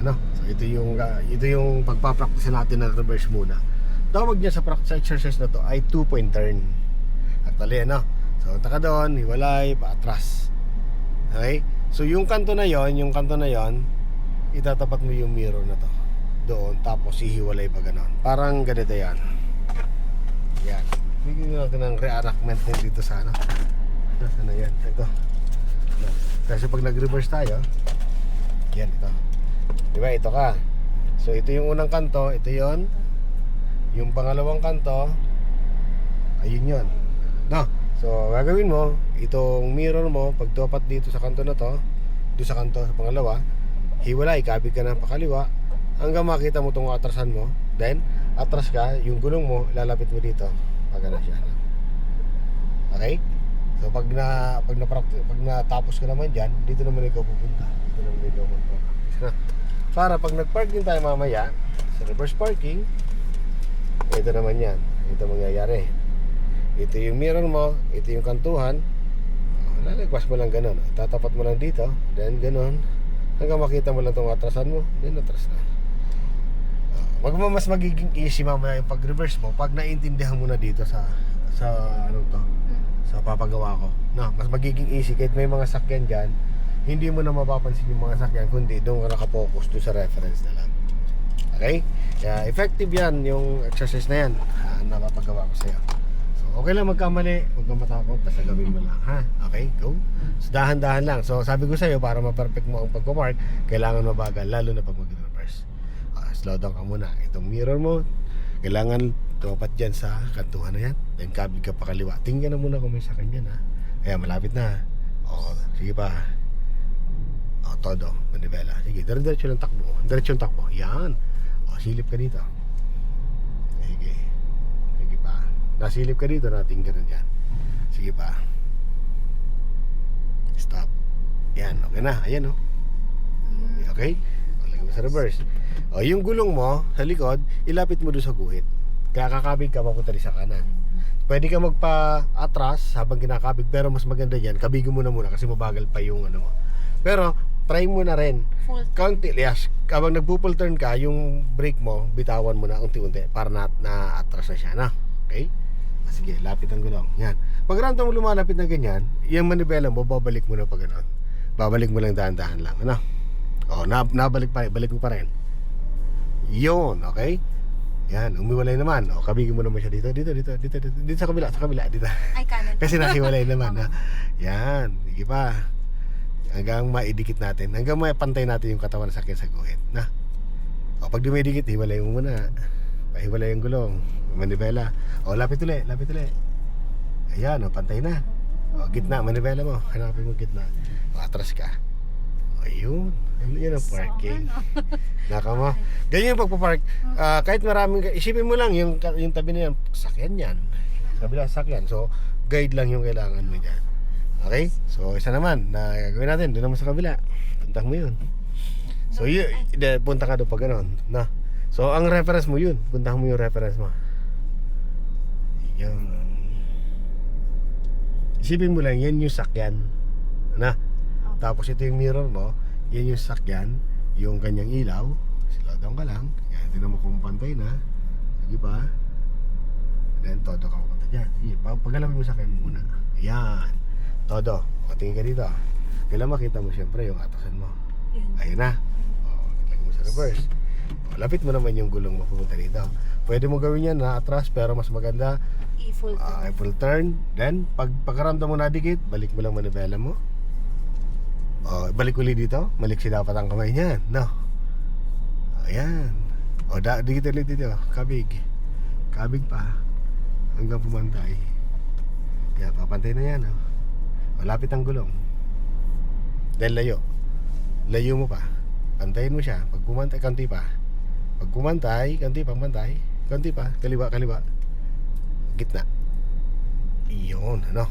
ano. So ito yung pagpapractice natin ng reverse muna. Tawag niya sa practice exercise na to ay 2-point turn. Actually, ano. So taka doon, hiwalay, paatras. Okay? So yung kanto na yon, itatapat mo yung mirror na to doon, tapos hihiwalay pa ganon. Parang ganito yan. Yan. Bigyan natin ng reenactment din dito sa ano. Ano yan? Ito. Kasi pag nag-reverse tayo, yan ito. Diba? Ito ka. So ito yung unang kanto, ito yon. Yung pangalawang kanto, ayun yun. No? So gagawin mo, itong mirror mo, pag tuwapat dito sa kanto na to, dito sa kanto sa pangalawa, hiwalay, kabig ka ng pakaliwa, hanggang makita mo itong atrasan mo. Then, atras ka, yung gulong mo, ilalapit mo dito. Pag na siya. Okay? So pag natapos ka naman dyan, dito naman ikaw pupunta. Dito naman ikaw magpa-practice na. Para pag nag-parking tayo mamaya sa reverse parking, ito naman yan. Ito mangyayari. Ito yung mirror mo, ito yung kantuhan. Lalagpas mo lang ganun. Tatapat mo lang dito, then ganun, hanggang makita mo lang itong atrasan mo, then atras na. Mas magiging easy mamaya yung pag-reverse mo pag naiintindihan mo na dito sa ano to, sa papagawa ko. No, mas magiging easy kahit may mga sakyan dyan, hindi mo na mapapansin yung mga sakyan, kundi doon ka nakapokus doon sa reference na lang. Okay? Kaya effective yan yung exercise na yan na napapagawa ko sa'yo. So okay lang magkamali, huwag kang matakot, basta gawin mo lang, ha? Okay, go. So dahan-dahan lang. So sabi ko sa'yo, para ma-perfect mo ang pagko-park, kailangan mabagal, lalo na pag mag-reverse. Slow down ka muna. Itong mirror mo, kailangan tumapat dyan sa kantuhan na yan. Then kabig ka pa kaliwa. Tingnan na muna kung may sakyan yan, ha? Kaya malapit na. O, sige pa. O, todo, manibela. Sige, diretso lang takbo. Diretso yung takbo. Yan. O, silip ka dito. Sige. Sige pa. Nasilip ka dito, natingnan na dyan. Sige pa. Stop. Yan, okay na. Ayan, o. Okay? Lagyan mo sa reverse. O, yung gulong mo sa likod, ilapit mo doon sa guhit. Kaya kakabig ka, mapunta rin sa kanan. Pwede ka magpa-atras habang kinakabig, pero mas maganda yan, kabigin mo na muna kasi mabagal pa yung ano mo. Pero try mo na rin. County, yes, habang nagpo-full turn ka, yung brake mo, bitawan mo na unti-unti para na-atras na siya, na. Okay? Sige, lapit ang gulong. Yan. Pag ramdam mo lumalapit na ganyan, yung manibela mo, babalik mo na pag gano'n. Babalik mo lang dahan-dahan lang, ano? O, nabalik pa, balik mo pa rin. Yun, okay? Yan, umiwalay naman. O, kabigin mo naman siya dito sa kabila, dito. Ay, kanan. Kasi nahiwalay naman, ha? Yan, sige pa. Hanggang maidikit natin, hanggang maipantay natin yung katawan sa akin sa guhit, na? O, pag dumidikit, hiwalay mo muna. Pahiwalay yung gulong, manibela. O, lapit ulit. Ayan, o, pantay na. O, gitna, manibela mo. Hanapin mo gitna. O, atras ka. O, yun. Yan ang parking. Nakama. Ganyan yung pagpapark. Kahit maraming, isipin mo lang yung tabi na yan, sakyan yan. Kabila sakyan. So guide lang yung kailangan mo dyan. Okay? So isa naman na gagawin natin, doon naman sa kabila. Punta mo yun. So punta ka doon pag gano'n, na. So ang reference mo yun. Punta mo yung reference mo. Yan. Isipin mo lang, yan yung sakyan, na. Tapos ito yung mirror mo. Yan yung sakyan, yung kanyang ilaw. Slow down ka lang. Yan, tingnan mo kung pantay na. Sige pa. Then todo ka pupunta dyan. Sige, pagalamin mo sakyan muna. Yan, todo. O, tingin ka dito. Kailan makita mo siyempre yung atasan mo. Ayun na. O, lagyan mo sa reverse. O, lapit mo naman yung gulong mo pupunta dito. Pwede mo gawin yan na atras, pero mas maganda full turn. Then pagkaramdam mo na dikit, balik mo lang manibela mo. O, balik ulit dito. Maliksi dapat ang kamay niyan, no? Ayan. O, dikit ulit dito. Kabig pa hanggang pumantay. Kaya papantay na yan, no? O, lapit ang gulong. Dahil layo mo pa. Pantayin mo siya. Pag pumantay, kanti pa. Pag pumantay, kanti pa, pantay. Kanti pa, kaliwa gitna. Iyon, ano?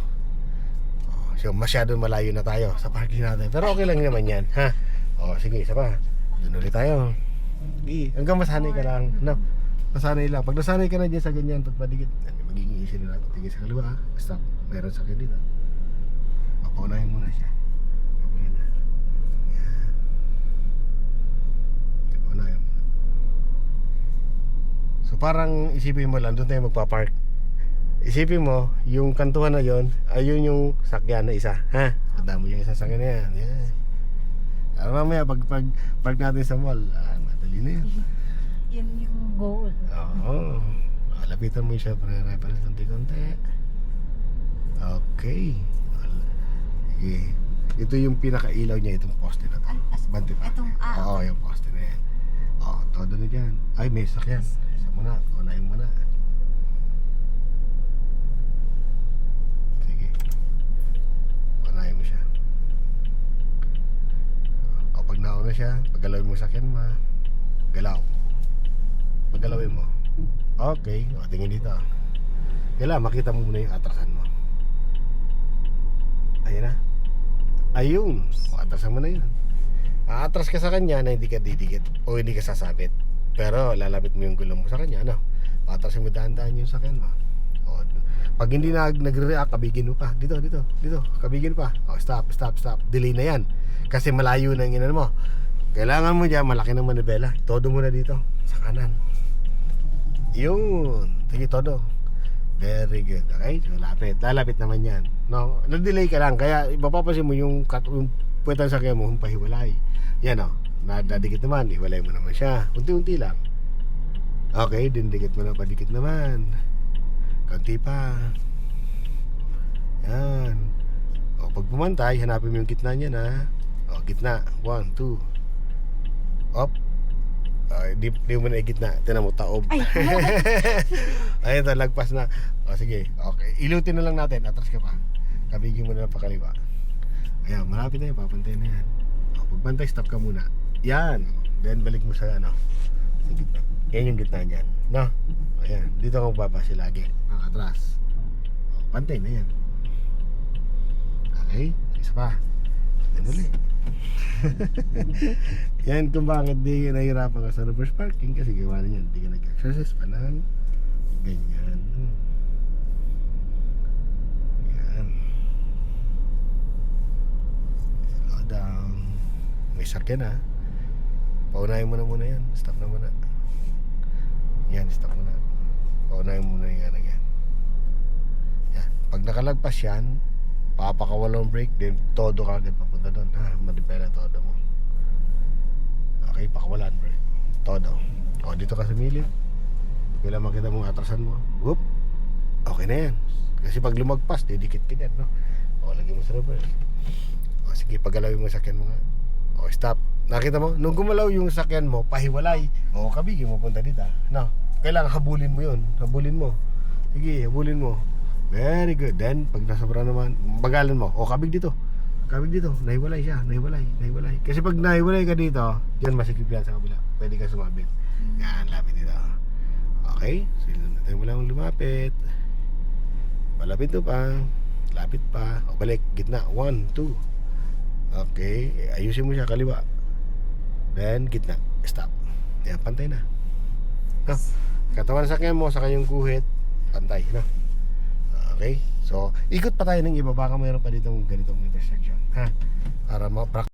So masyadong malayo na tayo sa parking natin. Pero okay lang naman yan, ha? O, sige, isa pa. Doon ulit tayo. Sige, hanggang masanay ka lang, no? Masanay lang. Pag nasanay ka na dyan sa ganyan, pag padigit, magiging easy na lang. Tingin sa kaliwa, stop. Meron sa akin dito. Paunahin muna siya. Yan. parang isipin mo lang, doon tayo magpa-park. Isipin mo, yung kantuhan na yon, ayun yung sakyan na isa. Ha? Tanda mo yung isang sakyan na yan. Yan. Mamaya, pag park natin sa mall, madali na yan. Yun yung goal. Oo. Lapitan mo siya para reference konti-konti. Okay. Sige. Ito yung pinakailaw niya, itong poste na to. Bante pa. Oo, yung poste na yan. Oo, todo na dyan. Ay, may sakyan. Isa muna. Unahin mo na. Sige. Unahin mo siya. Kapag nauna siya, paggalawin mo sakyan mo. Galaw. Paggalawin mo. Okay, o tingin dito. Kailangan makita mo muna yung atrasan mo. Ayun na. Ayun, o atrasan mo na yun. Aatras ka sa kanya na hindi ka didikit o hindi ka sasabit. Pero lalapit mo yung gulong mo sa kanya, no? Atrasan mo dahan-dahan yung sakyan mo. O, pag hindi nagre-react, kabigin mo pa. Dito, kabigin pa. O, stop. Delay na yan. Kasi malayo na yung inan mo. Kailangan mo dyan, malaki ng manibela. Todo mo na dito, sa kanan. Yun. Sige, todo. Very good. Okay? So, lalapit naman yan. No? Nag-delay ka lang. Kaya, mapapansin mo yung puwetang sakyan mo, pahiwalay. Yan o. Nadadikit naman. Iwalay mo naman siya. Unti-unti lang. Okay, dindikit mo na padikit naman. Kunti pa. Yan. O, pag pumantay, hanapin mo yung gitna niya na. O, gitna. 1, 2. Up. Di mo na gitna. Tinan mo, taob. Ay. Ay, ito, lagpas na. O, sige. Okay. Ilutin na lang natin. Atras ka pa. Kabigin mo na lang pakaliwa. Ayan, malapit na yun. Papantay na yan. O, pagbantay, stop ka muna. Yan. Then, balik mo sa ano. Sa gitna. Yan yung gitna niyan. No? Ayan. Dito ka magbabase lagi. Atras. O, pantay na yan. Okay. Isa pa. Then, ulit. Yan kung bakit di nahihirapan ka sa reverse parking kasi gawa na yan, di ka nag-exercise pa ng ganyan. Yan. Slow down. May sakyan ha. Paunahin mo na muna yan. Stop na muna. Yan, stop muna. Paunahin muna yan. Yan. Pag nakalagpas yan, papakawalong brake, then todo ka agad papunta doon. Ha, madipela todo mo. Okay, pakawalan brake. Todo. O, dito ka sumilip. Kailan makita mong atrasan mo. Whoop. Okay na yan. Kasi pag lumagpas, didikit ka dyan, no? O, lagyan mo sa reverse. O, sige, paggalawin mo sakyan mo nga. O, stop. Nakita mo? Nung gumalaw yung sakyan mo, pahiwalay. O, kabigin mo punta dito. No? Kailangan habulin mo yun. Habulin mo. Sige, habulin mo. Very good. Then, pag nasobra naman, bagalan mo. O, kabig dito. Nahiwalay siya. Nahiwalay. Kasi pag nahiwalay ka dito, yan masikip yan sa kabila. Pwede ka sumabit. Yan, lapit dito. Okay? So, natin mo lang lumapit. Malapit to pa. Lapit pa. O, balik. Gitna. 1, 2. Okay. Ayusin mo siya kaliwa. Then, gitna. Stop. Yan, pantay na. No? Katawan sa sakyan mo, sa kanyang guhit, pantay. No? Okay? So, ikot pa tayo ng iba. Baka mayroon pa ditong ganitong intersection. Ha? Para ma-practice.